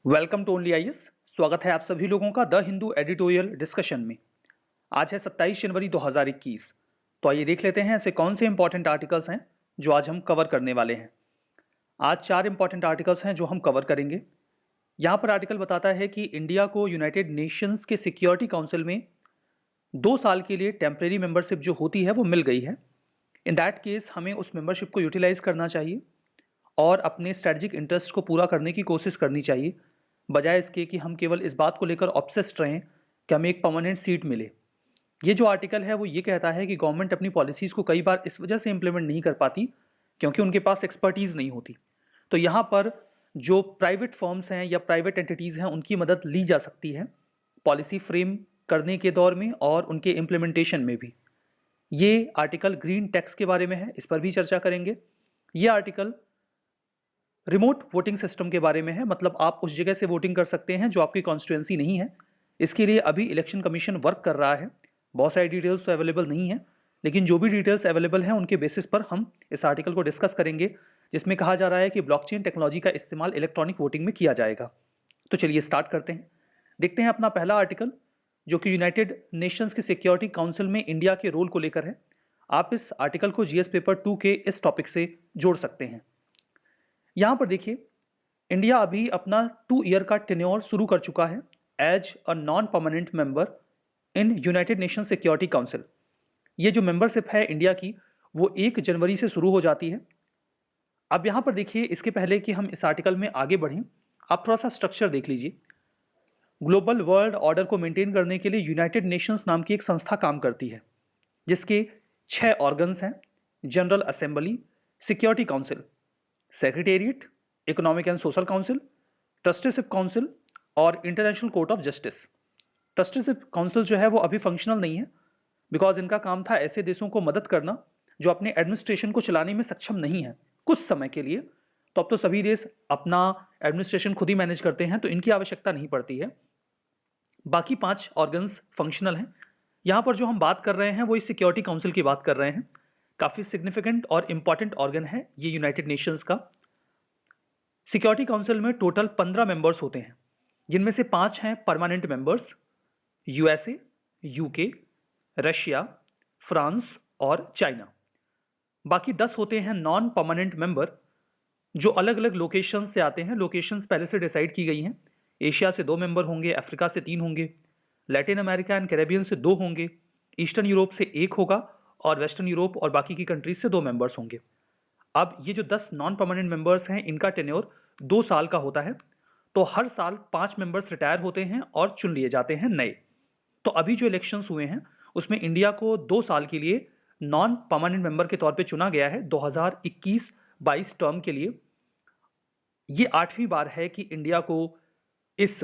Welcome to only IAS. स्वागत है आप सभी लोगों का द हिंदू एडिटोरियल डिस्कशन में। आज है 27 जनवरी 2021। तो आइए देख लेते हैं ऐसे कौन से इंपॉर्टेंट आर्टिकल्स हैं जो आज हम कवर करने वाले हैं। आज 4 इंपॉर्टेंट आर्टिकल्स हैं जो हम कवर करेंगे। यहाँ पर आर्टिकल बताता है कि इंडिया को यूनाइटेड नेशंस के सिक्योरिटी काउंसिल में 2 साल के लिए टेम्परेरी मेंबरशिप जो होती है वो मिल गई है। इन दैट केस हमें उस मेंबरशिप को यूटिलाइज करना चाहिए और अपने स्ट्रेटजिक इंटरेस्ट को पूरा करने की कोशिश करनी चाहिए, बजाय इसके कि हम केवल इस बात को लेकर ऑब्सेस्ड रहें कि हमें एक परमानेंट सीट मिले। ये जो आर्टिकल है वो ये कहता है कि गवर्नमेंट अपनी पॉलिसीज़ को कई बार इस वजह से इंप्लीमेंट नहीं कर पाती क्योंकि उनके पास एक्सपर्टीज़ नहीं होती। तो यहाँ पर जो प्राइवेट फर्म्स हैं या प्राइवेट एंटिटीज़ हैं उनकी मदद ली जा सकती है पॉलिसी फ्रेम करने के दौर में और उनके इम्प्लीमेंटेशन में भी। ये आर्टिकल ग्रीन टैक्स के बारे में है, इस पर भी चर्चा करेंगे। ये आर्टिकल रिमोट वोटिंग सिस्टम के बारे में है, मतलब आप उस जगह से वोटिंग कर सकते हैं जो आपकी कॉन्स्टिट्यूएंसी नहीं है। इसके लिए अभी इलेक्शन कमीशन वर्क कर रहा है। बहुत सारी डिटेल्स तो अवेलेबल नहीं है, लेकिन जो भी डिटेल्स अवेलेबल हैं उनके बेसिस पर हम इस आर्टिकल को डिस्कस करेंगे, जिसमें कहा जा रहा है कि ब्लॉकचेन टेक्नोलॉजी का इस्तेमाल इलेक्ट्रॉनिक वोटिंग में किया जाएगा। तो चलिए स्टार्ट करते हैं। देखते हैं अपना पहला आर्टिकल, जो कि यूनाइटेड नेशंस के सिक्योरिटी काउंसिल में इंडिया के रोल को लेकर है। आप इस आर्टिकल को जीएस पेपर 2 के इस टॉपिक से जोड़ सकते हैं। यहां पर देखिए, इंडिया अभी अपना 2 ईयर का टेन्योर शुरू कर चुका है as a non permanent member in United Nation Security Council. ये जो मेंबरशिप है इंडिया की वो 1 जनवरी से शुरू हो जाती है। अब यहां पर देखिए, इसके पहले कि हम इस आर्टिकल में आगे बढ़ें, आप थोड़ा सा स्ट्रक्चर देख लीजिए। ग्लोबल वर्ल्ड ऑर्डर को मेंटेन करने के लिए यूनाइटेड नेशंस नाम की एक संस्था काम करती है, जिसके 6 ऑर्गन्स हैं: general assembly, security council, secretariat, economic and social council, trusteeship council और international court of justice. Trusteeship council जो है वो अभी फंक्शनल नहीं है, बिकॉज इनका काम था ऐसे देशों को मदद करना जो अपने एडमिनिस्ट्रेशन को चलाने में सक्षम नहीं है कुछ समय के लिए। तो अब तो सभी देश अपना एडमिनिस्ट्रेशन खुद ही मैनेज करते हैं, तो इनकी आवश्यकता नहीं पड़ती है। बाकी 5 ऑर्गन्स फंक्शनल हैं। यहां पर जो हम बात कर रहे हैं वो इस सिक्योरिटी काउंसिल की बात कर रहे हैं। काफी सिग्निफिकेंट और इंपॉर्टेंट ऑर्गन है ये यूनाइटेड नेशंस का। सिक्योरिटी काउंसिल में टोटल 15 मेंबर्स होते हैं, जिनमें से 5 हैं permanent members: USA, UK, Russia, France और चाइना। बाकी 10 होते हैं नॉन परमानेंट मेंबर, जो अलग अलग लोकेशन से आते हैं। लोकेशंस पहले से डिसाइड की गई हैं। एशिया से 2 मेंबर होंगे, अफ्रीका से 3 होंगे, लैटिन अमेरिका एंड कैरेबियन से 2 होंगे, ईस्टर्न यूरोप से 1 होगा और वेस्टर्न यूरोप और बाकी की कंट्रीज से 2 मेंबर्स होंगे। अब ये जो 10 नॉन परमानेंट मेंबर्स हैं, इनका टेन्योर 2 साल का होता है। तो हर साल 5 मेंबर्स रिटायर होते हैं और चुन लिए जाते हैं नए। तो अभी जो इलेक्शंस हुए हैं उसमें इंडिया को 2 साल के लिए नॉन परमानेंट मेंबर के तौर पे चुना गया है 2021-22 टर्म के लिए। ये 8वीं बार है कि इंडिया को इस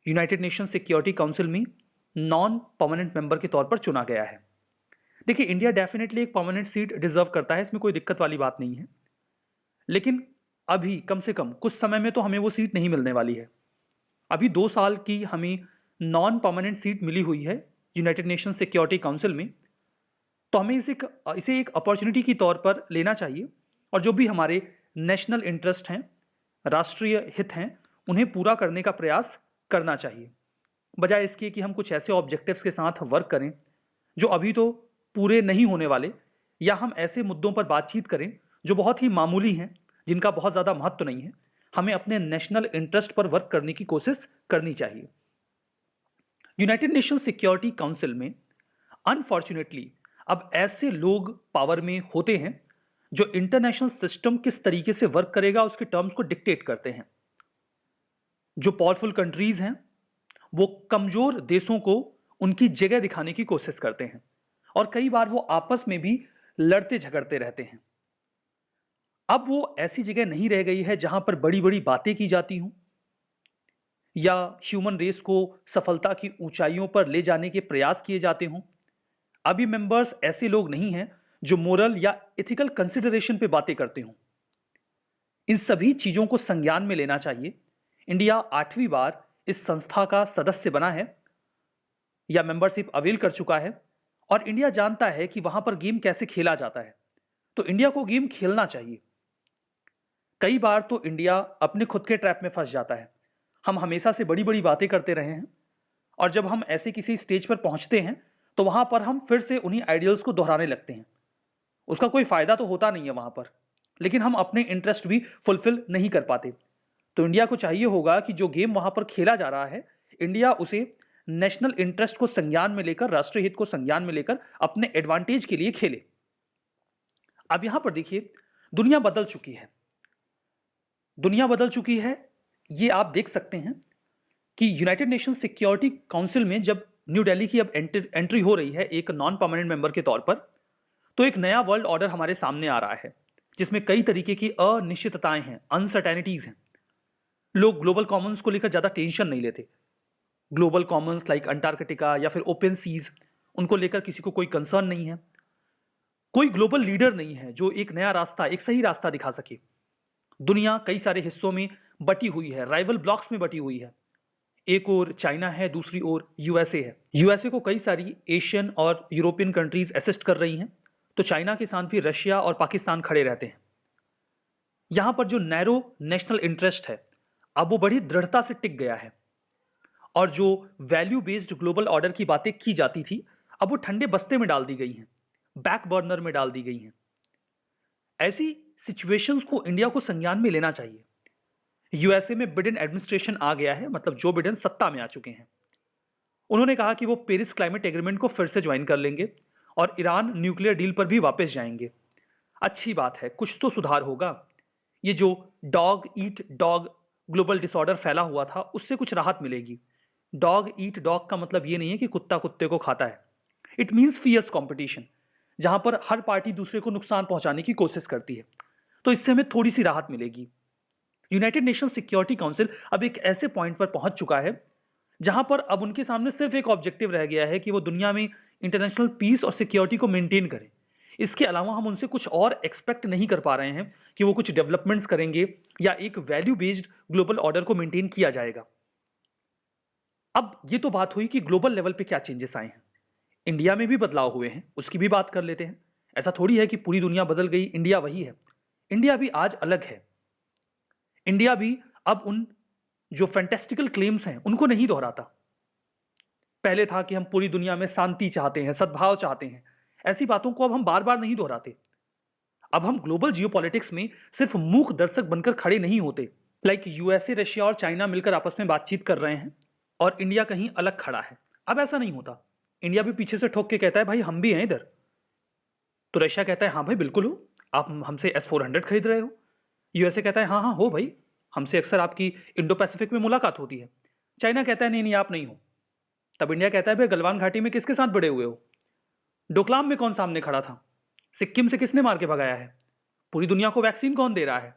यूनाइटेड नेशन सिक्योरिटी काउंसिल में नॉन परमानेंट मेंबर के तौर पर चुना गया है। देखिए, इंडिया डेफिनेटली एक परमानेंट सीट डिजर्व करता है, इसमें कोई दिक्कत वाली बात नहीं है, लेकिन अभी कम से कम कुछ समय में तो हमें वो सीट नहीं मिलने वाली है। अभी 2 साल की हमें नॉन परमानेंट सीट मिली हुई है यूनाइटेड नेशन सिक्योरिटी काउंसिल में, तो हमें इसे एक अपॉर्चुनिटी के तौर पर लेना चाहिए और जो भी हमारे नेशनल इंटरेस्ट हैं, राष्ट्रीय हित हैं, उन्हें पूरा करने का प्रयास करना चाहिए, बजाय इसके कि हम कुछ ऐसे ऑब्जेक्टिव्स के साथ वर्क करें जो अभी तो पूरे नहीं होने वाले, या हम ऐसे मुद्दों पर बातचीत करें जो बहुत ही मामूली हैं, जिनका बहुत ज़्यादा महत्व नहीं है। हमें अपने नेशनल इंटरेस्ट पर वर्क करने की कोशिश करनी चाहिए। यूनाइटेड नेशन सिक्योरिटी काउंसिल में अनफॉर्चुनेटली अब ऐसे लोग पावर में होते हैं जो इंटरनेशनल सिस्टम किस तरीके से वर्क करेगा उसके टर्म्स को डिक्टेट करते हैं। जो पावरफुल कंट्रीज हैं वो कमजोर देशों को उनकी जगह दिखाने की कोशिश करते हैं और कई बार वो आपस में भी लड़ते झगड़ते रहते हैं। अब वो ऐसी जगह नहीं रह गई है जहां पर बड़ी बड़ी बातें की जाती हों या ह्यूमन रेस को सफलता की ऊंचाइयों पर ले जाने के प्रयास किए जाते हों। अभी मेंबर्स ऐसे लोग नहीं हैं जो मोरल या एथिकल कंसिडरेशन पे बातें करते हों। इन सभी चीजों को संज्ञान में लेना चाहिए। इंडिया 8वीं बार इस संस्था का सदस्य बना है या मेंबरशिप अवेल कर चुका है और इंडिया जानता है कि वहां पर गेम कैसे खेला जाता है, तो इंडिया को गेम खेलना चाहिए। कई बार तो इंडिया अपने खुद के ट्रैप में फंस जाता है। हम हमेशा से बड़ी बड़ी बातें करते रहे हैं और जब हम ऐसे किसी स्टेज पर पहुंचते हैं तो वहां पर हम फिर से उन्हीं आइडियल्स को दोहराने लगते हैं। उसका कोई फायदा तो होता नहीं है वहां पर, लेकिन हम अपने इंटरेस्ट भी फुलफिल नहीं कर पाते। तो इंडिया को चाहिए होगा कि जो गेम वहां पर खेला जा रहा है, इंडिया उसे नेशनल इंटरेस्ट को संज्ञान में लेकर, राष्ट्रीय हित को संज्ञान में लेकर अपने एडवांटेज के लिए खेले। अब यहां पर देखिए, दुनिया बदल चुकी है। दुनिया बदल चुकी है, ये आप देख सकते हैं कि यूनाइटेड नेशन सिक्योरिटी काउंसिल में जब न्यू दिल्ली की अब एंट्री हो रही है एक नॉन परमानेंट मेंबर के तौर पर, तो एक नया वर्ल्ड ऑर्डर हमारे सामने आ रहा है जिसमें कई तरीके की अनिश्चितताएं हैं, अनसर्टेनिटीज हैं। लोग ग्लोबल कॉमन्स को लेकर ज्यादा टेंशन नहीं लेते। ग्लोबल कॉमन्स लाइक अंटार्कटिका या फिर ओपन सीज, उनको लेकर किसी को कोई कंसर्न नहीं है। कोई ग्लोबल लीडर नहीं है जो एक नया रास्ता, एक सही रास्ता दिखा सके। दुनिया कई सारे हिस्सों में बटी हुई है, राइवल ब्लॉक्स में बटी हुई है। एक ओर चाइना है, दूसरी ओर यूएसए है। यूएसए को कई सारी एशियन और यूरोपियन कंट्रीज असिस्ट कर रही हैं, तो चाइना के साथ भी रशिया और पाकिस्तान खड़े रहते हैं। यहां पर जो नैरो नेशनल इंटरेस्ट है, अब वो बड़ी दृढ़ता से टिक गया है और जो वैल्यू बेस्ड ग्लोबल ऑर्डर की बातें की जाती थी, अब वो ठंडे बस्ते में डाल दी गई हैं, बैक बर्नर में डाल दी गई हैं। ऐसी सिचुएशंस को इंडिया को संज्ञान में लेना चाहिए। यूएसए में बिडेन एडमिनिस्ट्रेशन आ गया है, मतलब जो बिडेन सत्ता में आ चुके हैं। उन्होंने कहा कि वो पेरिस क्लाइमेट एग्रीमेंट को फिर से ज्वाइन कर लेंगे और ईरान न्यूक्लियर डील पर भी वापस जाएंगे। अच्छी बात है, कुछ तो सुधार होगा। ये जो dog eat dog global disorder फैला हुआ था, उससे कुछ राहत मिलेगी। डॉग ईट डॉग का मतलब ये नहीं है कि कुत्ता कुत्ते को खाता है। इट मीन्स फियर्स कॉम्पिटिशन, जहां पर हर पार्टी दूसरे को नुकसान पहुंचाने की कोशिश करती है। तो इससे हमें थोड़ी सी राहत मिलेगी। यूनाइटेड नेशन सिक्योरिटी काउंसिल अब एक ऐसे पॉइंट पर पहुंच चुका है जहां पर अब उनके सामने सिर्फ एक ऑब्जेक्टिव रह गया है कि वो दुनिया में इंटरनेशनल पीस और सिक्योरिटी को मेंटेन करें। इसके अलावा हम उनसे कुछ और एक्सपेक्ट नहीं कर पा रहे हैं कि वो कुछ डेवलपमेंट्स करेंगे या एक वैल्यू बेस्ड ग्लोबल ऑर्डर को मेंटेन किया जाएगा। अब ये तो बात हुई कि ग्लोबल लेवल पे क्या चेंजेस आए हैं। इंडिया में भी बदलाव हुए हैं, उसकी भी बात कर लेते हैं। ऐसा थोड़ी है कि पूरी दुनिया बदल गई, इंडिया वही है। इंडिया भी आज अलग है। इंडिया भी अब उन जो फैंटेस्टिकल क्लेम्स हैं उनको नहीं दोहराता। पहले था कि हम पूरी दुनिया में शांति चाहते हैं, सद्भाव चाहते हैं। ऐसी बातों को अब हम बार बार नहीं दोहराते। अब हम ग्लोबल जियोपॉलिटिक्स में सिर्फ मूक दर्शक बनकर खड़े नहीं होते। लाइक यूएसए, रशिया और चाइना मिलकर आपस में बातचीत कर रहे हैं और इंडिया कहीं अलग खड़ा है। अब ऐसा नहीं होता। इंडिया भी पीछे से ठोक के कहता है भाई हम भी हैं इधर। तो रशिया कहता है हाँ भाई बिल्कुल हो, आप हमसे S-400 खरीद रहे हो। यूएसए कहता है हाँ हाँ हो भाई, हमसे अक्सर आपकी इंडो पैसिफिक में मुलाकात होती है। चाइना कहता है नहीं नहीं आप नहीं हो। तब इंडिया कहता है भाई गलवान घाटी में किसके साथ बड़े हुए हो? डोकलाम में कौन सामने खड़ा था? सिक्किम से किसने मार के भगाया है? पूरी दुनिया को वैक्सीन कौन दे रहा है?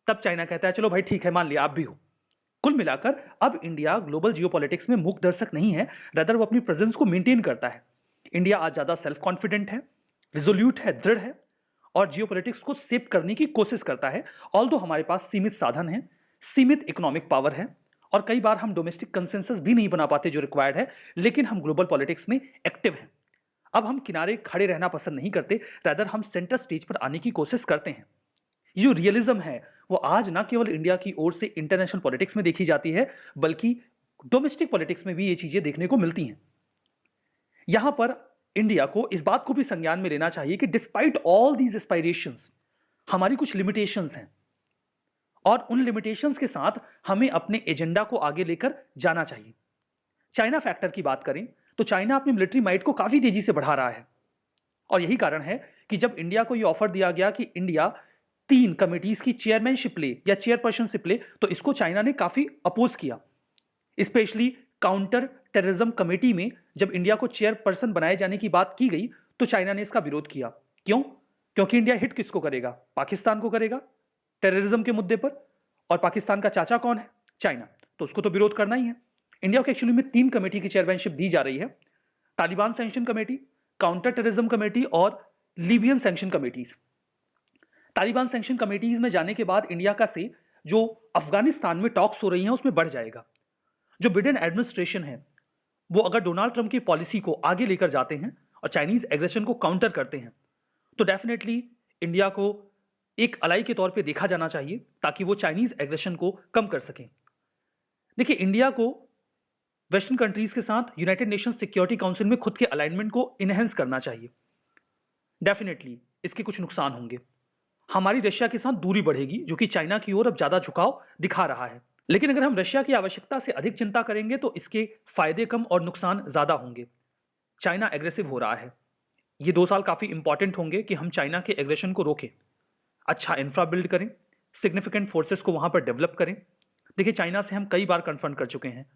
तब चाइना कहता है चलो भाई ठीक है मान लिया आप भी हो। कुल मिलाकर अब इंडिया ग्लोबल जियोपॉलिटिक्स में मूक दर्शक नहीं है, रदर वो अपनी प्रेजेंस को मेंटेन करता है। इंडिया आज ज्यादा सेल्फ कॉन्फिडेंट है, रिजोल्यूट है, दृढ़ है और जियोपॉलिटिक्स को शेप करने की कोशिश करता है। ऑल्दो हमारे पास सीमित साधन है, सीमित इकोनॉमिक पावर है और कई बार हम डोमेस्टिक कंसेंसस भी नहीं बना पाते जो रिक्वायर्ड है, लेकिन हम ग्लोबल पॉलिटिक्स में एक्टिव हैं। अब हम किनारे खड़े रहना पसंद नहीं करते, रादर हम सेंटर स्टेज पर आने की कोशिश करते हैं। ये जो रियलिज्म है वो आज ना केवल इंडिया की ओर से इंटरनेशनल पॉलिटिक्स में देखी जाती है, बल्कि डोमेस्टिक पॉलिटिक्स में भी ये चीजें देखने को मिलती हैं। यहां पर इंडिया को इस बात को भी संज्ञान में लेना चाहिए कि डिस्पाइट ऑल दीज एस्पायरेशंस, हमारी कुछ लिमिटेशंस हैं और उन लिमिटेशंस के साथ हमें अपने एजेंडा को आगे लेकर जाना चाहिए। चाइना फैक्टर की बात करें तो चाइना अपनी मिलिट्री माइट को काफी तेजी से बढ़ा रहा है और यही कारण है कि जब इंडिया को यह ऑफर दिया गया कि इंडिया 3 कमिटीज की चेयरमैनशिप ले या चेयरपर्सनशिप ले, तो इसको चाइना ने काफी अपोज किया। स्पेशली काउंटर टेररिज्म कमेटी में जब इंडिया को चेयरपर्सन बनाए जाने की बात की गई तो चाइना ने इसका विरोध किया। क्यों? क्योंकि इंडिया हिट किसको करेगा? पाकिस्तान को करेगा टेररिज्म के मुद्दे पर, और पाकिस्तान का चाचा कौन है? चाइना। तो उसको तो विरोध करना ही है। इंडिया को एक्चुअली में 3 कमेटी की चेयरमैनशिप दी जा रही है, Taliban sanction committee, counter terrorism committee और Libyan sanction committees. Taliban sanction committees में जाने के बाद इंडिया का से जो अफगानिस्तान में टॉक्स हो रही हैं उसमें बढ़ जाएगा। जो बिडेन एडमिनिस्ट्रेशन है वो अगर डोनाल्ड ट्रंप की पॉलिसी को आगे लेकर जाते हैं और चाइनीज एग्रेशन को काउंटर करते हैं तो डेफिनेटली इंडिया को एक अलाई के तौर पे देखा जाना चाहिए ताकि वो चाइनीज एग्रेशन को कम कर सकें। देखिए, इंडिया को वेस्टर्न कंट्रीज के साथ यूनाइटेड नेशंस सिक्योरिटी काउंसिल में खुद के अलाइनमेंट को इनहेंस करना चाहिए। डेफिनेटली इसके कुछ नुकसान होंगे। हमारी रशिया के साथ दूरी बढ़ेगी, जो कि चाइना की ओर अब ज्यादा झुकाव दिखा रहा है। लेकिन अगर हम रशिया की आवश्यकता से अधिक चिंता करेंगे तो इसके फायदे कम और नुकसान ज्यादा होंगे। चाइना एग्रेसिव हो रहा है। ये 2 साल काफी इंपॉर्टेंट होंगे कि हम चाइना के एग्रेशन को रोकें, अच्छा इंफ्रा बिल्ड करें, सिग्निफिकेंट फोर्सेस को वहां पर डेवलप करें। देखिए, चाइना से हम कई बार कन्फ्रंट कर चुके हैं,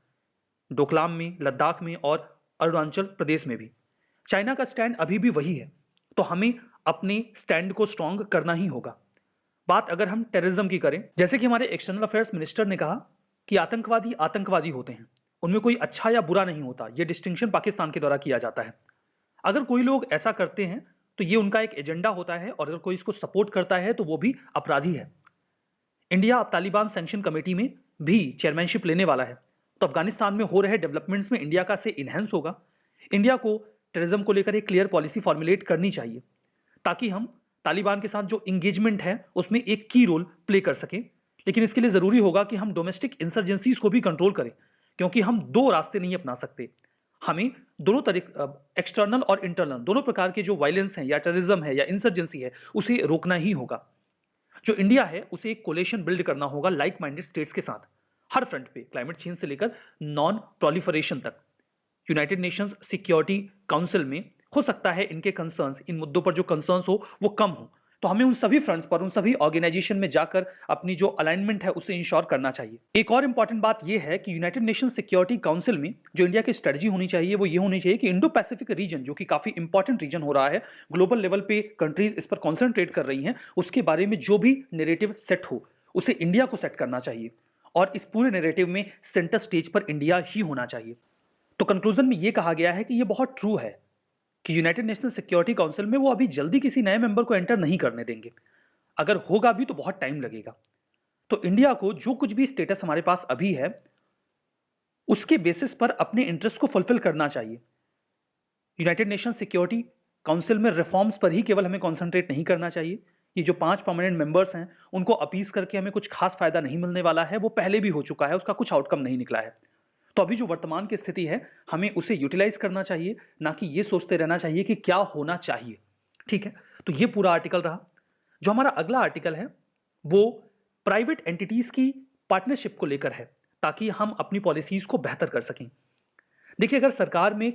डोकलाम में, लद्दाख में और अरुणाचल प्रदेश में भी। चाइना का स्टैंड अभी भी वही है, तो हमें अपने स्टैंड को स्ट्रांग करना ही होगा। बात अगर हम टेररिज्म की करें, जैसे कि हमारे एक्सटर्नल अफेयर्स मिनिस्टर ने कहा कि आतंकवादी आतंकवादी होते हैं, उनमें कोई अच्छा या बुरा नहीं होता। यह डिस्टिंक्शन पाकिस्तान के द्वारा किया जाता है। अगर कोई लोग ऐसा करते हैं तो ये उनका एक एजेंडा होता है, और अगर कोई इसको सपोर्ट करता है तो वो भी अपराधी है। इंडिया अब तालिबान सैंक्शन कमेटी में भी चेयरमैनशिप लेने वाला है, तो अफगानिस्तान में हो रहे डेवलपमेंट्स में इंडिया का से इनहेंस होगा। इंडिया को टेररिज्म को लेकर एक क्लियर पॉलिसी फॉर्मुलेट करनी चाहिए, ताकि हम तालिबान के साथ जो इंगेजमेंट है उसमें एक की रोल प्ले कर सकें। लेकिन इसके लिए जरूरी होगा कि हम डोमेस्टिक इंसर्जेंसीज को भी कंट्रोल करें, क्योंकि हम 2 रास्ते नहीं अपना सकते। हमें दोनों तरीके, एक्सटर्नल और इंटरनल, दोनों प्रकार के जो वायलेंस है या टेररिज्म है या इंसर्जेंसी है, उसे रोकना ही होगा। जो इंडिया है उसे एक कोलेशन बिल्ड करना होगा लाइक माइंडेड स्टेट्स के साथ, हर फ्रंट पे, क्लाइमेट चेंज से लेकर नॉन प्रोलिफरेशन तक। यूनाइटेड नेशंस सिक्योरिटी काउंसिल में हो सकता है इनके कंसर्न्स, इन मुद्दों पर जो कंसर्न्स हो वो कम हो, तो हमें उन सभी फ्रंट्स पर, उन सभी ऑर्गेनाइजेशन में जाकर अपनी जो अलाइनमेंट है उसे इंश्योर करना चाहिए। एक और इंपॉर्टेंट बात यह है कि यूनाइटेड नेशन सिक्योरिटी काउंसिल में जो इंडिया की स्ट्रेटजी होनी चाहिए वो ये होनी चाहिए कि इंडो पैसिफिक रीजन, जो कि काफी इंपॉर्टेंट रीजन हो रहा है, ग्लोबल लेवल पे कंट्रीज इस पर कॉन्सेंट्रेट कर रही हैं, उसके बारे में जो भी नैरेटिव सेट हो उसे इंडिया को सेट करना चाहिए, और इस पूरे नैरेटिव में सेंटर स्टेज पर इंडिया ही होना चाहिए। तो कंक्लूजन में यह कहा गया है कि यह बहुत ट्रू है कि यूनाइटेड नेशनल सिक्योरिटी काउंसिल में वो अभी जल्दी किसी नए मेंबर को एंटर नहीं करने देंगे। अगर होगा भी तो बहुत टाइम लगेगा। तो इंडिया को जो कुछ भी स्टेटस हमारे पास अभी है उसके बेसिस पर अपने इंटरेस्ट को फुलफिल करना चाहिए। यूनाइटेड नेशन सिक्योरिटी काउंसिल में रिफॉर्म्स पर ही केवल हमें कॉन्सेंट्रेट नहीं करना चाहिए। ये जो 5 परमानेंट मेंबर्स हैं उनको अपीस करके हमें कुछ खास फायदा नहीं मिलने वाला है, वो पहले भी हो चुका है, उसका कुछ आउटकम नहीं निकला है। तो अभी जो वर्तमान की स्थिति है हमें उसे यूटिलाइज करना चाहिए, ना कि ये सोचते रहना चाहिए कि क्या होना चाहिए। ठीक है, तो ये पूरा आर्टिकल रहा। जो हमारा अगला आर्टिकल है वो प्राइवेट एंटिटीज की पार्टनरशिप को लेकर है, ताकि हम अपनी पॉलिसीज को बेहतर कर सकें। देखिए, अगर सरकार में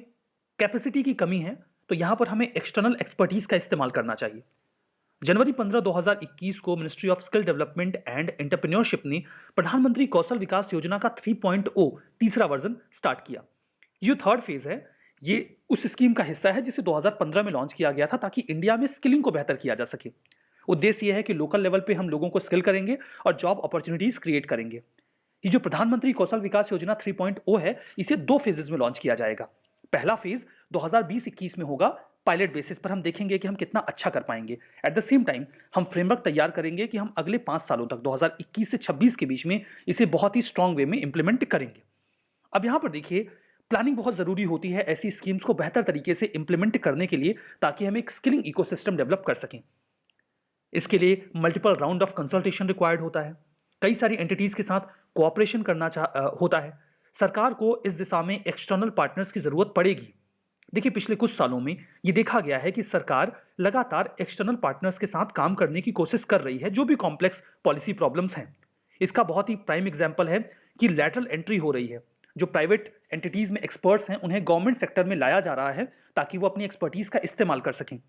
कैपेसिटी की कमी है तो यहां पर हमें एक्सटर्नल एक्सपर्टीज का इस्तेमाल करना चाहिए। जनवरी 15, 2021 को ministry of skill development and entrepreneurship ने प्रधानमंत्री कौशल विकास योजना का 3.0 तीसरा वर्जन स्टार्ट किया। ये थर्ड फेज है, ये उस स्कीम का हिस्सा है जिसे 2015 में लॉन्च किया गया था, ताकि इंडिया में स्किलिंग को बेहतर किया जा सके। उद्देश्य यह है कि लोकल लेवल पे हम लोगों को स्किल करेंगे और जॉब अपॉर्चुनिटीज क्रिएट करेंगे। ये जो प्रधानमंत्री कौशल विकास योजना 3.0 है, इसे 2 फेजेस में लॉन्च किया जाएगा। पहला फेज 2020-21 में होगा, पायलट बेसिस पर हम देखेंगे कि हम कितना अच्छा कर पाएंगे। एट द सेम टाइम हम फ्रेमवर्क तैयार करेंगे कि हम अगले 5 सालों तक 2021 से 26 के बीच में इसे बहुत ही स्ट्रांग वे में इंप्लीमेंट करेंगे। अब यहां पर देखिए, प्लानिंग बहुत जरूरी होती है ऐसी स्कीम्स को बेहतर तरीके से इंप्लीमेंट करने के लिए, ताकि हम एक स्किलिंग इकोसिस्टम डेवलप कर सकें। इसके लिए multiple round of consultation required होता है, कई सारी एंटिटीज के साथ कोऑपरेशन करना होता है। सरकार को इस दिशा में एक्सटर्नल पार्टनर्स की जरूरत पड़ेगी। देखिए, पिछले कुछ सालों में यह देखा गया है कि सरकार लगातार एक्सटर्नल पार्टनर्स के साथ काम करने की कोशिश कर रही है, जो भी कॉम्प्लेक्स पॉलिसी प्रॉब्लम्स हैं। इसका बहुत ही प्राइम एग्जांपल है कि लैटरल एंट्री हो रही है। जो प्राइवेट एंटिटीज में एक्सपर्ट्स हैं उन्हें गवर्नमेंट सेक्टर में लाया जा रहा है, ताकि वो अपनी एक्सपर्टीज का इस्तेमाल कर सकें।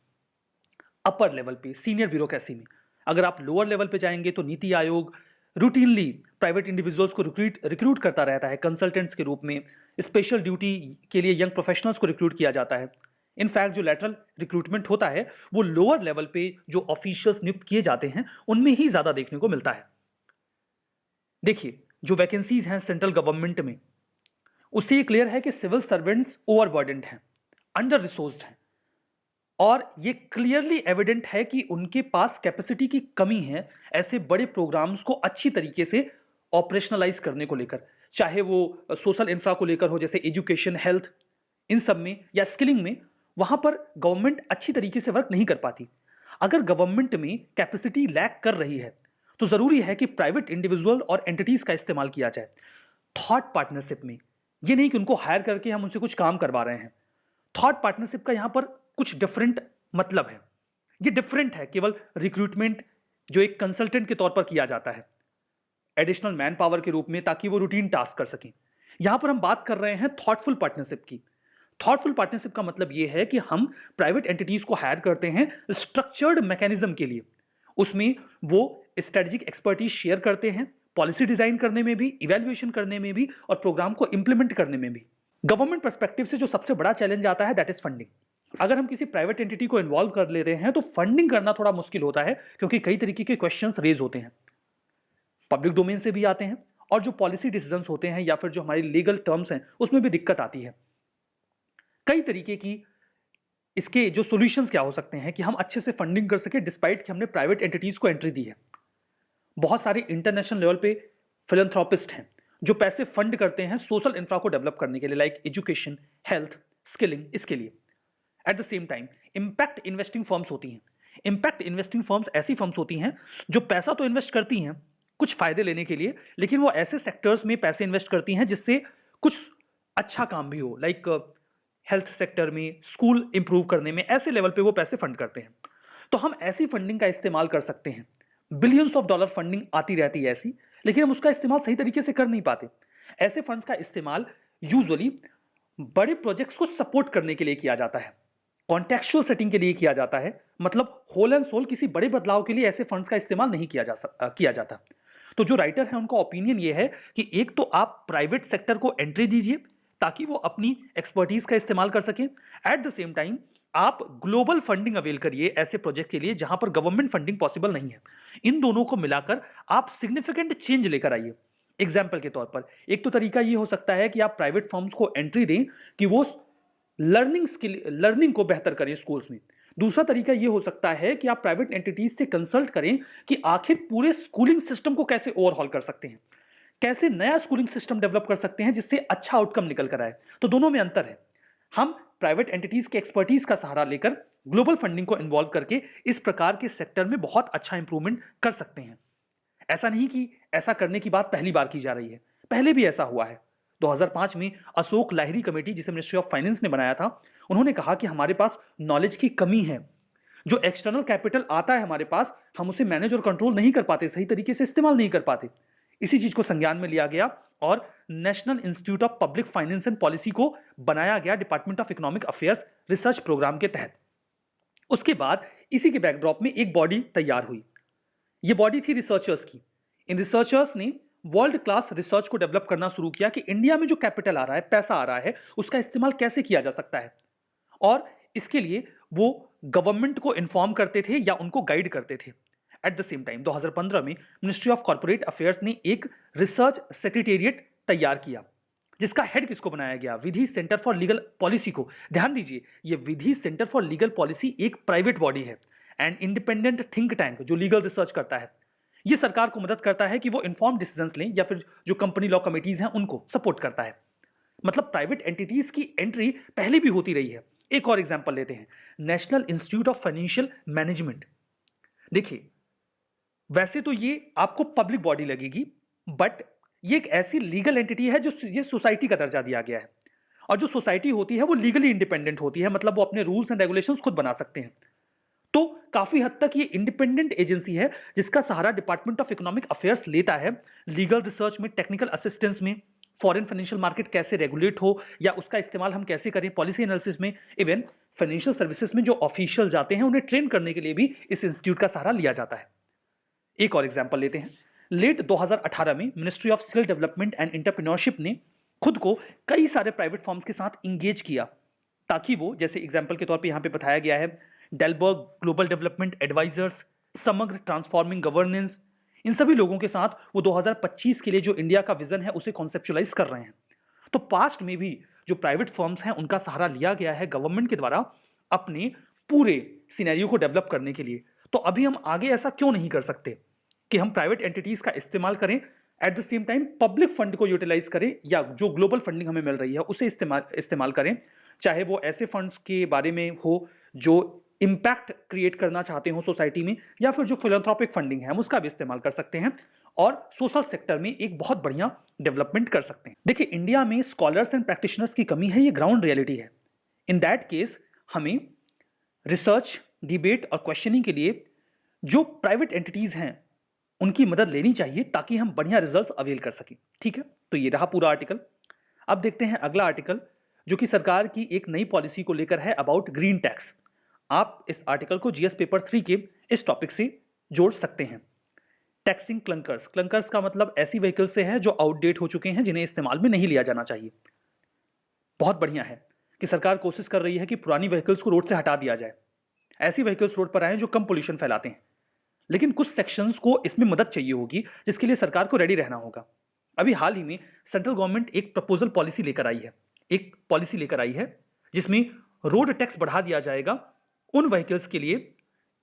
अपर लेवल पे, सीनियर ब्यूरोक्रेसी में, अगर आप लोअर लेवल पे जाएंगे तो NITI Aayog routinely private individuals को रिक्रूट करता रहता है कंसल्टेंट्स के रूप में। स्पेशल ड्यूटी के लिए यंग प्रोफेशनल्स को रिक्रूट किया जाता है। इनफैक्ट जो लैटरल रिक्रूटमेंट होता है वो लोअर लेवल पे जो ऑफिशियल्स नियुक्त किए जाते हैं उनमें ही ज्यादा देखने को मिलता है। देखिए, जो वैकेंसीज हैं सेंट्रल गवर्नमेंट में, उससे ये क्लियर है कि सिविल सर्वेंट्स ओवरबर्डन्ड हैं, अंडर रिसोर्स्ड हैं, और ये क्लियरली एविडेंट है कि उनके पास कैपेसिटी की कमी है ऐसे बड़े प्रोग्राम्स को अच्छी तरीके से ऑपरेशनलाइज करने को लेकर, चाहे वो सोशल इंफ्रा को लेकर हो, जैसे एजुकेशन, हेल्थ, इन सब में, या स्किलिंग में। वहां पर गवर्नमेंट अच्छी तरीके से वर्क नहीं कर पाती। अगर गवर्नमेंट में कैपेसिटी लैक कर रही है तो जरूरी है कि प्राइवेट इंडिविजुअल और एंटिटीज का इस्तेमाल किया जाए थॉट पार्टनरशिप में। ये नहीं कि उनको हायर करके हम उनसे कुछ काम करवा रहे हैं। थॉट पार्टनरशिप का यहां पर कुछ डिफरेंट मतलब है। ये डिफरेंट है केवल रिक्रूटमेंट जो एक कंसल्टेंट के तौर पर किया जाता है एडिशनल मैन पावर के रूप में, ताकि वो रूटीन टास्क कर सकें। यहां पर हम बात कर रहे हैं थॉटफुल पार्टनरशिप की। थॉटफुल पार्टनरशिप का मतलब यह है कि हम प्राइवेट एंटिटीज को हायर करते हैं स्ट्रक्चर्ड मैकेनिज्म के लिए। उसमें वो स्ट्रेटेजिक एक्सपर्टीज शेयर करते हैं, पॉलिसी डिजाइन करने में भी, इवैल्यूएशन करने में भी और प्रोग्राम को इंप्लीमेंट करने में भी। गवर्नमेंट पर्सपेक्टिव से जो सबसे बड़ा चैलेंज आता है दैट इज फंडिंग। अगर हम किसी प्राइवेट एंटिटी को इन्वॉल्व कर लेते हैं तो फंडिंग करना थोड़ा मुश्किल होता है, क्योंकि कई तरीके के क्वेश्चंस रेज होते हैं, पब्लिक डोमेन से भी आते हैं, और जो पॉलिसी डिसीजंस होते हैं या फिर जो हमारी लीगल टर्म्स हैं उसमें भी दिक्कत आती है। कई तरीके की इसके जो सॉल्यूशंस क्या हो सकते हैं कि हम अच्छे से फंडिंग कर सके डिस्पाइट कि हमने प्राइवेट एंटिटीज को एंट्री दी है। बहुत सारे इंटरनेशनल लेवल पे फिलैंथ्रोपिस्ट हैं जो पैसे फंड करते हैं सोशल इंफ्रा को डेवलप करने के लिए, लाइक एजुकेशन, हेल्थ, स्किलिंग, इसके लिए। At the same time impact investing firms होती हैं। इंपैक्ट इन्वेस्टिंग फर्म्स ऐसी फर्म्स होती हैं जो पैसा तो इन्वेस्ट करती हैं कुछ फायदे लेने के लिए, लेकिन वो ऐसे सेक्टर्स में पैसे इन्वेस्ट करती हैं जिससे कुछ अच्छा काम भी हो, लाइक हेल्थ सेक्टर में, स्कूल इंप्रूव करने में, ऐसे लेवल पे वो पैसे फंड करते हैं। तो हम ऐसी फंडिंग का इस्तेमाल कर सकते हैं। बिलियंस ऑफ डॉलर फंडिंग आती रहती है ऐसी, लेकिन हम उसका इस्तेमाल सही तरीके से कर नहीं पाते। ऐसे फंड्स का इस्तेमाल यूजुअली बड़े प्रोजेक्ट्स को सपोर्ट करने के लिए किया जाता है, कॉन्टेक्चुअल सेटिंग के लिए किया जाता है। मतलब होल एंड सोल किसी बड़े बदलाव के लिए ऐसे फंड्स का इस्तेमाल नहीं किया जाता। तो जो राइटर है उनका ओपिनियन ये है कि एक तो आप प्राइवेट सेक्टर को एंट्री दीजिए ताकि वो अपनी एक्सपर्टीज का इस्तेमाल कर सके। एट द सेम टाइम आप ग्लोबल फंडिंग अवेल करिए ऐसे प्रोजेक्ट के लिए जहां पर गवर्नमेंट फंडिंग पॉसिबल नहीं है। इन दोनों को मिलाकर आप सिग्निफिकेंट चेंज लेकर आइए। एग्जाम्पल के तौर पर एक तो तरीका यह हो सकता है कि आप प्राइवेट फर्म्स को एंट्री दें कि वो लर्निंग को बेहतर करें स्कूल्स में। दूसरा तरीका यह हो सकता है कि आप प्राइवेट एंटिटीज से कंसल्ट करें कि आखिर पूरे स्कूलिंग सिस्टम को कैसे ओवरहॉल कर सकते हैं, कैसे नया स्कूलिंग सिस्टम डेवलप कर सकते हैं जिससे अच्छा आउटकम निकल कर आए। तो दोनों में अंतर है। हम प्राइवेट एंटिटीज के एक्सपर्टीज का सहारा लेकर ग्लोबल फंडिंग को इन्वॉल्व करके इस प्रकार के सेक्टर में बहुत अच्छा इंप्रूवमेंट कर सकते हैं। ऐसा नहीं कि ऐसा करने की बात पहली बार की जा रही है, पहले भी ऐसा हुआ है। 2005 में अशोक लाहिरी कमेटी, जिसे मिनिस्ट्री ऑफ फाइनेंस ने बनाया था, उन्होंने कहा कि हमारे पास नॉलेज की कमी है। जो एक्सटर्नल कैपिटल आता है हमारे पास, हम उसे मैनेज और कंट्रोल नहीं कर पाते, सही तरीके से इस्तेमाल नहीं कर पाते। इसी चीज को संज्ञान में लिया गया और National Institute of Public Finance and Policy को बनाया गया Department of Economic Affairs research programme के तहत। उसके बाद इसी के बैकड्रॉप में एक बॉडी तैयार हुई। यह बॉडी थी रिसर्चर्स की। इन रिसर्चर्स ने वर्ल्ड क्लास रिसर्च को डेवलप करना शुरू किया कि इंडिया में जो कैपिटल आ रहा है, पैसा आ रहा है, उसका इस्तेमाल कैसे किया जा सकता है। और इसके लिए वो गवर्नमेंट को इन्फॉर्म करते थे या उनको गाइड करते थे। एट द सेम टाइम 2015 में मिनिस्ट्री ऑफ कॉर्पोरेट अफेयर्स ने एक रिसर्च सेक्रेटेरिएट तैयार किया जिसका हेड किसको बनाया गया, विधि सेंटर फॉर लीगल पॉलिसी को। ध्यान दीजिए, यह विधि सेंटर फॉर लीगल पॉलिसी एक प्राइवेट बॉडी है एंड इंडिपेंडेंट थिंक टैंक जो लीगल रिसर्च करता है। यह सरकार को मदद करता है कि वो इन्फॉर्म डिसीजंस लें या फिर जो कंपनी लॉ कमिटीज हैं उनको सपोर्ट करता है। मतलब प्राइवेट एंटिटीज की एंट्री पहले भी होती रही है। एक और एग्जांपल लेते हैं, national Institute of financial management. देखिए, वैसे तो ये आपको पब्लिक बॉडी लगेगी, बट ये एक ऐसी लीगल एंटिटी है जो ये सोसाइटी का दर्जा दिया गया है। और जो सोसाइटी होती है वो लीगली इंडिपेंडेंट होती है, मतलब वो अपने रूल्स एंड रेगुलेशंस खुद बना सकते हैं। तो काफी हद तक ये इंडिपेंडेंट एजेंसी है जिसका सहारा डिपार्टमेंट ऑफ इकोनॉमिक अफेयर्स लेता है लीगल रिसर्च में, टेक्निकल असिस्टेंस में, फॉरेन फाइनेंशियल मार्केट कैसे रेगुलेट हो या उसका इस्तेमाल हम कैसे करें, पॉलिसी एनालिसिस में, इवन फाइनेंशियल सर्विसेज में जो ऑफिशियल जाते हैं उन्हें ट्रेन करने के लिए भी इस इंस्टीट्यूट का सहारा लिया जाता है। एक और एग्जांपल लेते हैं, लेट 2018 में ministry of skill development and entrepreneurship ने खुद को कई सारे प्राइवेट फर्म्स के साथ इंगेज किया ताकि वो, जैसे एग्जांपल के तौर पे यहां पे बताया गया है, डेलबर्ग ग्लोबल डेवलपमेंट एडवाइजर्स, समग्र ट्रांसफॉर्मिंग गवर्नेंस, इन सभी लोगों के साथ वो 2025 के लिए जो इंडिया का विजन है उसे कॉन्सेप्चुलाइज कर रहे हैं। तो पास्ट में भी जो प्राइवेट फर्म्स हैं उनका सहारा लिया गया है गवर्नमेंट के द्वारा अपने पूरे सिनेरियो को डेवलप करने के लिए। तो अभी हम आगे ऐसा क्यों नहीं कर सकते कि हम प्राइवेट एंटिटीज का इस्तेमाल करें, at the same time public fund को यूटिलाइज करें या जो ग्लोबल फंडिंग हमें मिल रही है उसे इस्तेमाल करें, चाहे वो ऐसे फंड्स के बारे में हो जो इम्पैक्ट क्रिएट करना चाहते हो सोसाइटी में, या फिर जो फिलैंथ्रोपिक फंडिंग है हम उसका भी इस्तेमाल कर सकते हैं और सोशल सेक्टर में एक बहुत बढ़िया डेवलपमेंट कर सकते हैं। देखिए, इंडिया में स्कॉलर्स एंड प्रैक्टिशनर्स की कमी है, ये ग्राउंड रियलिटी है। इन दैट केस हमें रिसर्च, डिबेट और क्वेश्चनिंग के लिए जो प्राइवेट एंटिटीज हैं उनकी मदद लेनी चाहिए ताकि हम बढ़िया रिजल्ट्स अवेल कर सकें। ठीक है, तो ये रहा पूरा आर्टिकल। अब देखते हैं अगला आर्टिकल, जो कि सरकार की एक नई पॉलिसी को लेकर है, अबाउट ग्रीन टैक्स। आप इस आर्टिकल को जीएस पेपर 3 के इस टॉपिक से जोड़ सकते हैं। टैक्सिंग क्लंकर्स, क्लंकर्स का मतलब ऐसी व्हीकल से है जो आउटडेट हो चुके हैं, जिन्हें इस्तेमाल में नहीं लिया जाना चाहिए। बहुत बढ़िया है कि सरकार कोशिश कर रही है कि पुरानी व्हीकल्स को रोड से हटा दिया जाए, ऐसी व्हीकल्स रोड पर आए जो कम पोल्यूशन फैलाते हैं। लेकिन कुछ सेक्शंस को इसमें मदद चाहिए होगी, जिसके लिए सरकार को रेडी रहना होगा। अभी हाल ही में सेंट्रल गवर्नमेंट एक प्रपोजल पॉलिसी लेकर आई है, एक पॉलिसी लेकर आई है जिसमें रोड टैक्स बढ़ा दिया जाएगा उन व्हीकल्स के लिए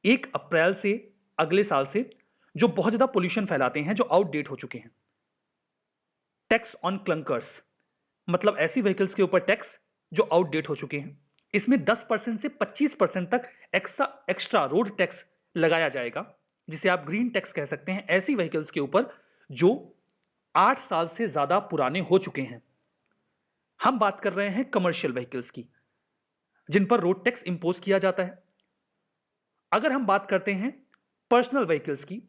1 अप्रैल से अगले साल से, जो बहुत ज्यादा पोल्यूशन फैलाते हैं, जो आउटडेट हो चुके हैं। टैक्स ऑन क्लंकर्स मतलब ऐसी व्हीकल्स के ऊपर टैक्स जो आउटडेट हो चुके हैं। इसमें 10% से 25% तक एक्स्ट्रा रोड टैक्स लगाया जाएगा, जिसे आप ग्रीन टैक्स कह सकते हैं, ऐसी व्हीकल्स के ऊपर जो 8 साल से ज्यादा पुराने हो चुके हैं। हम बात कर रहे हैं कमर्शियल व्हीकल्स की, जिन पर रोड टैक्स इंपोज किया जाता है। अगर हम बात करते हैं पर्सनल व्हीकल्स की,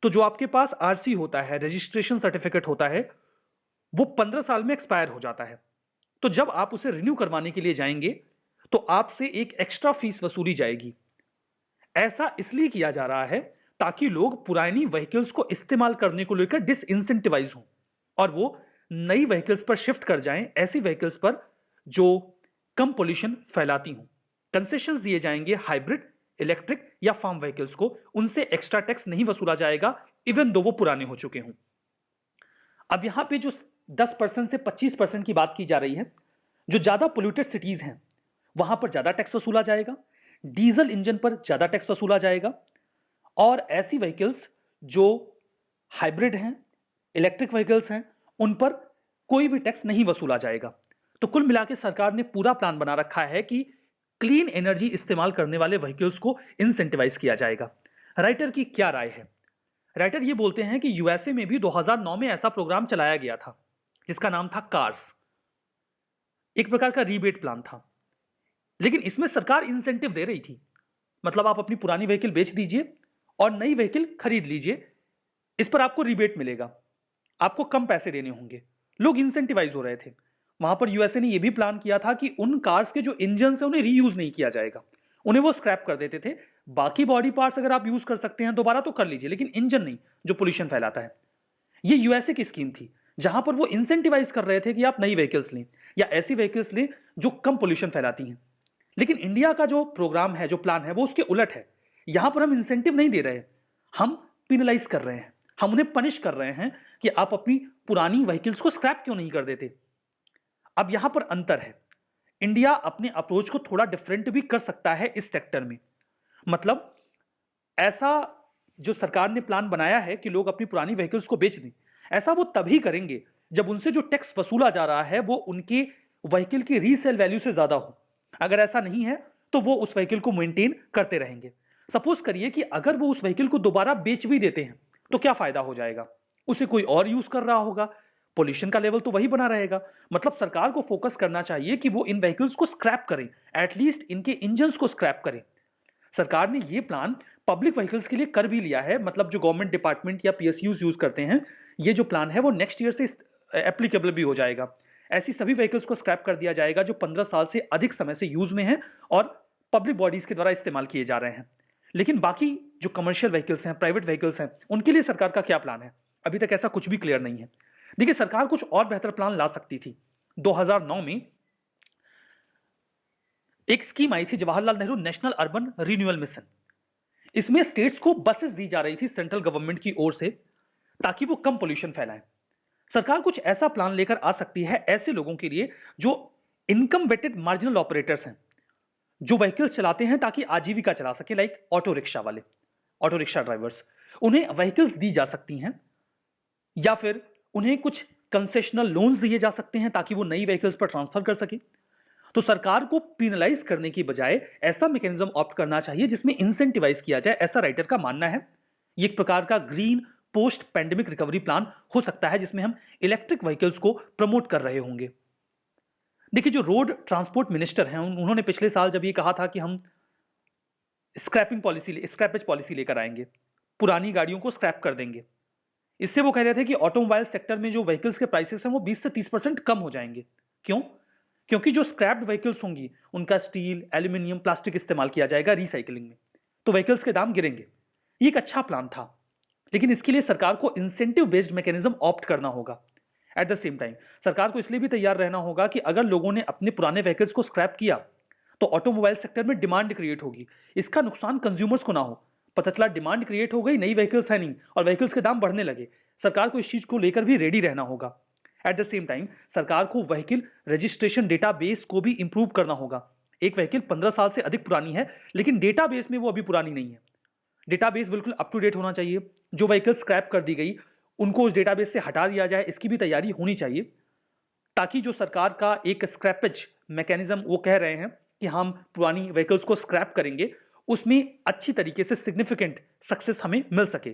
तो जो आपके पास आरसी होता है, रजिस्ट्रेशन सर्टिफिकेट होता है, वो 15 साल में एक्सपायर हो जाता है। तो जब आप उसे रिन्यू करवाने के लिए जाएंगे तो आपसे एक एक्स्ट्रा फीस वसूली जाएगी। ऐसा इसलिए किया जा रहा है ताकि लोग पुरानी व्हीकल्स को इस्तेमाल करने को लेकर डिसइंसेंटिवाइज हों और वो नई व्हीकल्स पर शिफ्ट कर जाएं, ऐसी व्हीकल्स पर जो कम पोल्यूशन फैलाती हों। कंसेशंस दिए जाएंगे हाइब्रिड, इलेक्ट्रिक या फार्म व्हीकल्स को, उनसे एक्स्ट्रा टैक्स नहीं वसूला जाएगा इवन दो वो पुराने हो चुके हों। अब यहां पे जो 10% से 25% की बात की जा रही है, जो ज्यादा पोल्यूटेड सिटीज हैं वहां पर ज्यादा टैक्स वसूला जाएगा, डीजल इंजन पर ज्यादा टैक्स वसूला जाएगा, और ऐसी व्हीकल्स जो हाइब्रिड हैं, इलेक्ट्रिक व्हीकल्स हैं, उन पर कोई भी टैक्स नहीं वसूला जाएगा। तो कुल मिलाकर सरकार ने पूरा प्लान बना रखा है कि क्लीन एनर्जी इस्तेमाल करने वाले व्हीकल्स को इंसेंटिवाइज किया जाएगा। राइटर की क्या राय है? राइटर ये बोलते हैं कि यूएसए में भी 2009 में ऐसा प्रोग्राम चलाया गया था जिसका नाम था कार्स। एक प्रकार का रीबेट प्लान था, लेकिन इसमें सरकार इंसेंटिव दे रही थी। मतलब आप अपनी पुरानी व्हीकल बेच दीजिए और नई व्हीकल खरीद लीजिए, इस पर आपको रिबेट मिलेगा, आपको कम पैसे देने होंगे। लोग इंसेंटिवाइज हो रहे थे। वहां पर यूएसए ने यह भी प्लान किया था कि उन कार्स के जो इंजन है उन्हें रीयूज नहीं किया जाएगा, उन्हें वो स्क्रैप कर देते थे। बाकी बॉडी पार्ट्स अगर आप यूज कर सकते हैं दोबारा तो कर लीजिए, लेकिन इंजन नहीं, जो पोल्यूशन फैलाता है। ये यूएसए की स्कीम थी जहां पर वो इंसेंटिवाइज कर रहे थे कि आप नई व्हीकल्स लें या ऐसी व्हीकल्स लें जो कम पोल्यूशन फैलाती हैं। लेकिन इंडिया का जो प्रोग्राम है, जो प्लान है, वो उसके उलट है। यहां पर हम इंसेंटिव नहीं दे रहे, हम पिनलाइज कर रहे हैं, हम उन्हें पनिश कर रहे हैं कि आप अपनी पुरानी व्हीकल्स को स्क्रैप क्यों नहीं कर देते। अब यहां पर अंतर है, इंडिया अपने अप्रोच को थोड़ा डिफरेंट भी कर सकता है इस सेक्टर में। मतलब ऐसा जो सरकार ने प्लान बनाया है कि लोग अपनी पुरानी व्हीकल्स को बेच दें, ऐसा वो तभी करेंगे जब उनसे जो टैक्स वसूला जा रहा है वो उनके व्हीकल की रीसेल वैल्यू से ज्यादा हो। अगर ऐसा नहीं है तो वो उस व्हीकल को मेंटेन करते रहेंगे। सपोज करिए कि अगर वो उस व्हीकल को दोबारा बेच भी देते हैं तो क्या फायदा हो जाएगा, उसे कोई और यूज कर रहा होगा, पोल्यूशन का लेवल तो वही बना रहेगा। मतलब सरकार को फोकस करना चाहिए कि वो इन व्हीकल्स को स्क्रैप करें, एटलीस्ट इनके इंजन को स्क्रैप करें। सरकार ने ये प्लान पब्लिक व्हीकल्स के लिए कर भी लिया है। मतलब जो गवर्नमेंट डिपार्टमेंट या पीएसयूज यूज करते हैं, ये जो प्लान है वो नेक्स्ट ईयर से एप्लीकेबल भी हो जाएगा। ऐसी सभी व्हीकल्स को स्क्रैप कर दिया जाएगा जो 15 साल से अधिक समय से यूज में हैं और पब्लिक बॉडीज के द्वारा इस्तेमाल किए जा रहे हैं। लेकिन बाकी जो कमर्शियल व्हीकल्स हैं, प्राइवेट व्हीकल्स हैं, उनके लिए सरकार का क्या प्लान है? अभी तक ऐसा कुछ भी क्लियर नहीं है। देखिए, सरकार कुछ और बेहतर प्लान ला सकती थी। 2009 में एक स्कीम आई थी, Jawaharlal Nehru national urban renewal mission. इसमें स्टेट्स को बसेस दी जा रही थी सेंट्रल गवर्नमेंट की ओर से, ताकि वो कम पोल्यूशन फैलाएं। सरकार कुछ ऐसा प्लान लेकर आ सकती है ऐसे लोगों के लिए जो इनकम वेटेड मार्जिनल ऑपरेटर्स हैं, जो व्हीकल्स चलाते हैं ताकि आजीविका चला सके, लाइक ऑटो रिक्शा वाले, ऑटो रिक्शा ड्राइवर्स। उन्हें व्हीकल्स दी जा सकती हैं या फिर उन्हें कुछ कंसेशनल लोन्स दिए जा सकते हैं ताकि वो नई व्हीकल्स पर ट्रांसफर कर सके। तो सरकार को पिनलाइज करने की बजाय ऐसा मैकेनिज्म ऑप्ट करना चाहिए जिसमें इंसेंटिवाइज किया जाए, ऐसा राइटर का मानना है। ये एक प्रकार का green post pandemic recovery plan हो सकता है जिसमें हम इलेक्ट्रिक व्हीकल्स को प्रमोट कर रहे होंगे। देखिए, जो रोड ट्रांसपोर्ट मिनिस्टर हैं उन्होंने पिछले साल जब ये कहा था कि हम स्क्रैपेज पॉलिसी लेकर आएंगे, पुरानी गाड़ियों को स्क्रैप कर देंगे। इससे वो कह रहे थे कि ऑटोमोबाइल सेक्टर में जो व्हीकल्स के प्राइसेस हैं वो 20 से 30% कम हो जाएंगे। क्यों? क्योंकि जो स्क्रैप्ड व्हीकल्स होंगी उनका स्टील, एल्यूमिनियम, प्लास्टिक इस्तेमाल किया जाएगा रिसाइकलिंग में, तो व्हीकल्स के दाम गिरेंगे। ये एक अच्छा प्लान था, लेकिन इसके लिए सरकार को इंसेंटिव बेस्ड मैकेनिज्म ऑप्ट करना होगा। एट द सेम टाइम सरकार को इसलिए भी तैयार रहना होगा कि अगर लोगों ने अपने पुराने व्हीकल्स को स्क्रैप किया तो ऑटोमोबाइल सेक्टर में डिमांड क्रिएट होगी, इसका नुकसान कंज्यूमर्स को ना हो। पता चला डिमांड क्रिएट हो गई, नई व्हीकल्स है नहीं और व्हीकल्स के दाम बढ़ने लगे। सरकार को इस चीज को लेकर भी रेडी रहना होगा। एट द सेम टाइम सरकार को व्हीकल रजिस्ट्रेशन डेटाबेस को भी इंप्रूव करना होगा। एक व्हीकल 15 साल से अधिक पुरानी है लेकिन डेटाबेस में वो अभी पुरानी नहीं है। डेटाबेस बिल्कुल अप टू डेट होना चाहिए। जो व्हीकल स्क्रैप कर दी गई उनको उस डेटाबेस से हटा दिया जाए, इसकी भी तैयारी होनी चाहिए, ताकि जो सरकार का एक स्क्रैपेज मैकेनिज्म वो कह रहे हैं कि हम पुरानी व्हीकल्स को स्क्रैप करेंगे, उसमें अच्छी तरीके से सिग्निफिकेंट सक्सेस हमें मिल सके।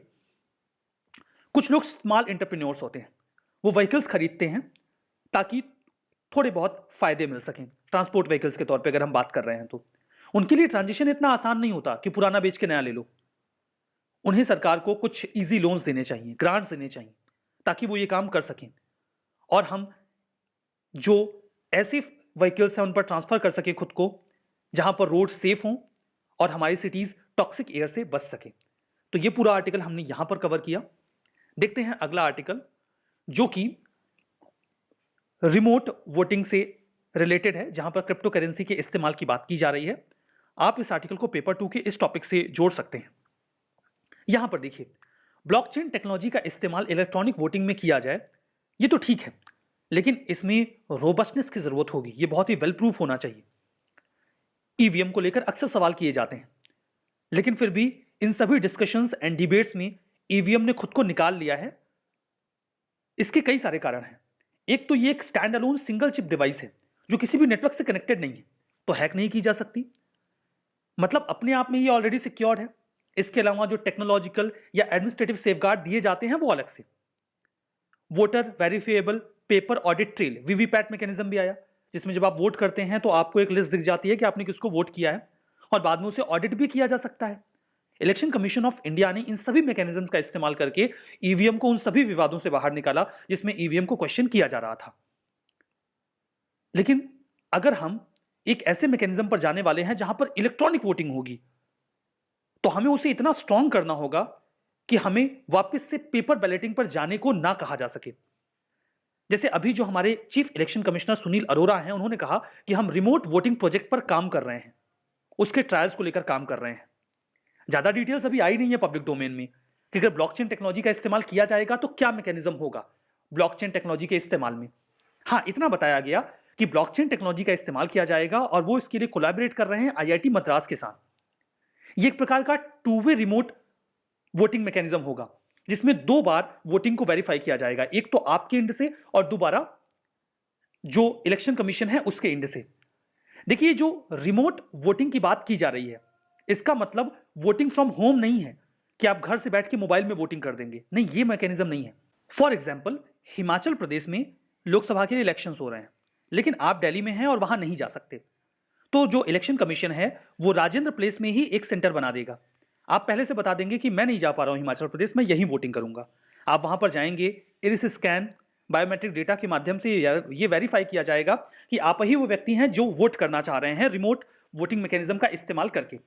कुछ लोग स्मॉल एंटरप्रेन्योर्स होते हैं, वो व्हीकल्स खरीदते हैं ताकि थोड़े बहुत फायदे मिल सकें। ट्रांसपोर्ट व्हीकल्स के तौर पे अगर हम बात कर रहे हैं तो उनके लिए ट्रांजिशन इतना आसान नहीं होता कि पुराना बेच के नया ले लो। उन्हें सरकार को कुछ इजी लोन्स देने चाहिए, ग्रांट्स देने चाहिए, ताकि वो ये काम कर सकें और हम जो ऐसे व्हीकल्स हैं उन पर ट्रांसफर कर सके खुद को जहां पर रोड सेफ हों और हमारी सिटीज टॉक्सिक एयर से बच सके। तो ये पूरा आर्टिकल हमने यहां पर कवर किया। देखते हैं अगला आर्टिकल जो कि रिमोट वोटिंग से रिलेटेड है, जहां पर क्रिप्टो करेंसी के इस्तेमाल की बात की जा रही है। आप इस आर्टिकल को पेपर 2 के इस टॉपिक से जोड़ सकते हैं। यहां पर देखिए, ब्लॉकचेन टेक्नोलॉजी का इस्तेमाल इलेक्ट्रॉनिक वोटिंग में किया जाए, ये तो ठीक है, लेकिन इसमें रोबस्टनेस की जरूरत होगी। ये बहुत ही वेल प्रूफ होना चाहिए। ईवीएम को लेकर अक्सर सवाल किए जाते हैं, लेकिन फिर भी इन सभी डिस्कशंस एंड डिबेट्स में ईवीएम ने खुद को निकाल लिया है। इसके कई सारे कारण हैं। एक तो ये एक stand alone single chip device है जो किसी भी नेटवर्क से कनेक्टेड नहीं है, तो हैक नहीं की जा सकती, मतलब अपने आप में ये ऑलरेडी सिक्योर्ड है। इसके अलावा जो टेक्नोलॉजिकल या एडमिनिस्ट्रेटिव सेफगार्ड दिए जाते हैं वो अलग से। Voter verifiable paper audit trail VVPAT mechanism भी आया, जिसमें जब आप वोट करते हैं तो आपको एक लिस्ट दिख जाती है कि आपने किसको वोट किया है और बाद में उसे ऑडिट भी किया जा सकता है। इलेक्शन कमीशन ऑफ इंडिया ने इन सभी मैकेनिज्म का इस्तेमाल करके ईवीएम को उन सभी विवादों से बाहर निकाला जिसमें ईवीएम को क्वेश्चन किया जा रहा था। लेकिन अगर हम एक ऐसे मैकेनिज्म पर जाने वाले हैं जहां पर इलेक्ट्रॉनिक वोटिंग होगी, तो हमें उसे इतना स्ट्रांग करना होगा कि हमें वापस से पेपर बैलेटिंग पर जाने को ना कहा जा सके। जैसे अभी जो हमारे chief election commissioner Sunil Arora हैं, उन्होंने कहा कि हम रिमोट वोटिंग प्रोजेक्ट पर काम कर रहे हैं, उसके ट्रायल्स को लेकर काम कर रहे हैं। ज्यादा डिटेल्स अभी आई नहीं है पब्लिक डोमेन में कि अगर ब्लॉकचेन टेक्नोलॉजी का इस्तेमाल किया जाएगा तो क्या मैकेनिज्म होगा ब्लॉकचेन टेक्नोलॉजी के इस्तेमाल में। हां, इतना बताया गया कि ब्लॉकचेन टेक्नोलॉजी का इस्तेमाल किया जाएगा और वो इसके लिए कोलैबोरेट कर रहे हैं आईआईटी मद्रास के साथ। ये एक प्रकार का two way remote voting mechanism होगा जिसमें 2 बार वोटिंग को वेरीफाई किया जाएगा, एक तो आपके एंड से और दोबारा जो इलेक्शन कमीशन है उसके एंड से। देखिए, जो रिमोट वोटिंग की बात की जा रही है, इसका मतलब वोटिंग फ्रॉम होम नहीं है कि आप घर से बैठ के मोबाइल में वोटिंग कर देंगे, नहीं, ये मैकेनिज्म नहीं है। फॉर एग्जाम्पल, हिमाचल प्रदेश में लोकसभा के लिए इलेक्शंस हो रहे हैं, लेकिन आप दिल्ली में हैं और वहां नहीं जा सकते, तो जो इलेक्शन कमीशन है वो राजेंद्र प्लेस में ही एक सेंटर बना देगा। आप पहले से बता देंगे कि मैं नहीं जा पा रहा हूं हिमाचल प्रदेश में, यही वोटिंग करूंगा। आप वहां पर जाएंगे, इरिस स्कैन बायोमेट्रिक डेटा के माध्यम से ये वेरीफाई किया जाएगा कि आप ही वो व्यक्ति हैं जो वोट करना चाह रहे हैं रिमोट वोटिंग मैकेनिज्म का इस्तेमाल करके।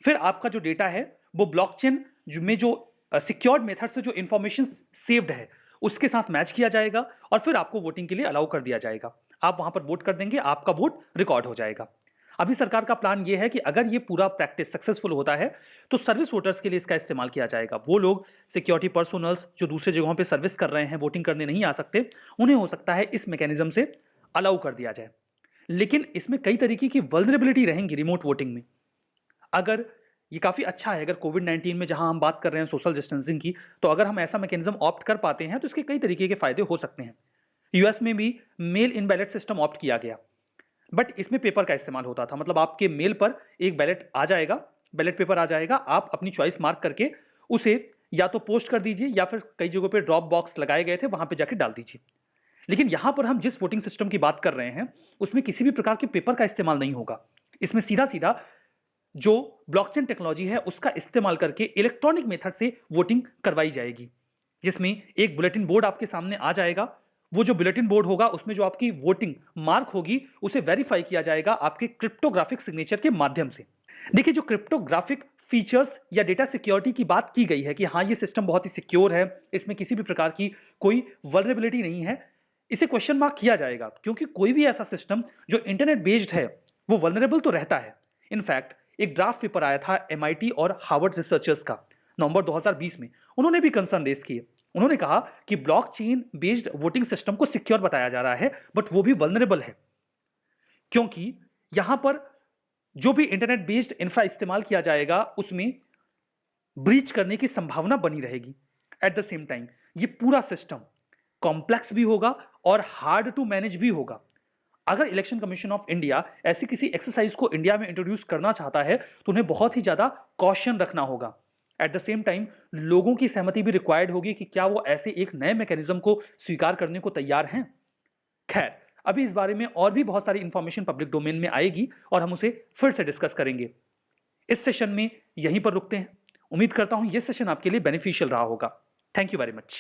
फिर आपका जो डेटा है वो ब्लॉकचेन में जो सिक्योर्ड मेथड से जो इंफॉर्मेशन सेव्ड है उसके साथ मैच किया जाएगा और फिर आपको वोटिंग के लिए अलाउ कर दिया जाएगा। आप वहां पर वोट कर देंगे, आपका वोट रिकॉर्ड हो जाएगा। अभी सरकार का प्लान यह है कि अगर ये पूरा प्रैक्टिस सक्सेसफुल होता है तो सर्विस वोटर्स के लिए इसका इस्तेमाल किया जाएगा। वो लोग सिक्योरिटी पर्सोनल्स जो दूसरे जगहों पे सर्विस कर रहे हैं, वोटिंग करने नहीं आ सकते, उन्हें हो सकता है इस मैकेनिज्म से अलाउ कर दिया जाए। लेकिन इसमें कई तरीके की वल्नरेबिलिटी रहेंगी रिमोट वोटिंग में। अगर ये काफी अच्छा है, अगर कोविड-19 में जहां हम बात कर रहे हैं सोशल डिस्टेंसिंग की, तो अगर हम ऐसा मैकेनिज्म ऑप्ट कर पाते हैं तो इसके कई तरीके के फायदे हो सकते हैं। यूएस में भी मेल इन बैलेट सिस्टम ऑप्ट किया गया, बट इसमें पेपर का इस्तेमाल होता था। मतलब आपके मेल पर एक बैलेट पेपर आ जाएगा, आप अपनी चॉइस मार्क करके उसे या तो पोस्ट कर दीजिए या फिर कई जगहों पे ड्रॉप बॉक्स लगाए गए थे, वहां पे जाके डाल दीजिए। लेकिन यहां पर हम जिस वोटिंग सिस्टम की बात कर रहे हैं, उसमें किसी भी प्रकार के पेपर का इस्तेमाल नहीं होगा। इसमें सीधा-सीधा जो ब्लॉकचेन टेक्नोलॉजी है, उसका इस्तेमाल करके इलेक्ट्रॉनिक मेथड से वोटिंग करवाई जाएगी, जिसमें एक बुलेटिन बोर्ड आपके सामने आ जाएगा। वो जो बुलेटिन बोर्ड होगा, उसमें जो आपकी वोटिंग मार्क होगी, उसे वेरीफाई किया जाएगा आपके क्रिप्टोग्राफिक सिग्नेचर के माध्यम से। देखिए, जो क्रिप्टोग्राफिक फीचर्स या डेटा सिक्योरिटी की बात की गई है कि हाँ, ये सिस्टम बहुत ही सिक्योर है, इसमें किसी भी प्रकार की कोई वल्नरेबिलिटी नहीं है, इसे क्वेश्चन मार्क किया जाएगा, क्योंकि कोई भी ऐसा सिस्टम जो इंटरनेट बेस्ड है, वो वल्नरेबल तो रहता है। इनफैक्ट एक ड्राफ्ट पेपर आया था एमआईटी और हार्वर्ड रिसर्चर्स का नवंबर 2020 में। उन्होंने भी कंसर्न रेज किए। उन्होंने कहा कि ब्लॉकचेन बेस्ड वोटिंग सिस्टम को सिक्योर बताया जा रहा है, बट वो भी वल्नरेबल है, क्योंकि यहां पर जो भी इंटरनेट बेस्ड इंफ्रा इस्तेमाल किया जाएगा, उसमें ब्रीच करने की संभावना बनी रहेगी। एट द सेम टाइम ये पूरा सिस्टम कॉम्प्लेक्स भी होगा और हार्ड टू मैनेज भी होगा। अगर इलेक्शन कमीशन ऑफ इंडिया ऐसी किसी एक्सरसाइज को इंडिया में इंट्रोड्यूस करना चाहता है, तो उन्हें बहुत ही ज्यादा कॉशन रखना होगा। एट द सेम टाइम लोगों की सहमति भी रिक्वायर्ड होगी कि क्या वो ऐसे एक नए मैकेनिज्म को स्वीकार करने को तैयार हैं। खैर, अभी इस बारे में और भी बहुत सारी इंफॉर्मेशन पब्लिक डोमेन में आएगी और हम उसे फिर से डिस्कस करेंगे। इस सेशन में यहीं पर रुकते हैं। उम्मीद करता हूं यह सेशन आपके लिए बेनिफिशियल रहा होगा। Thank you very much.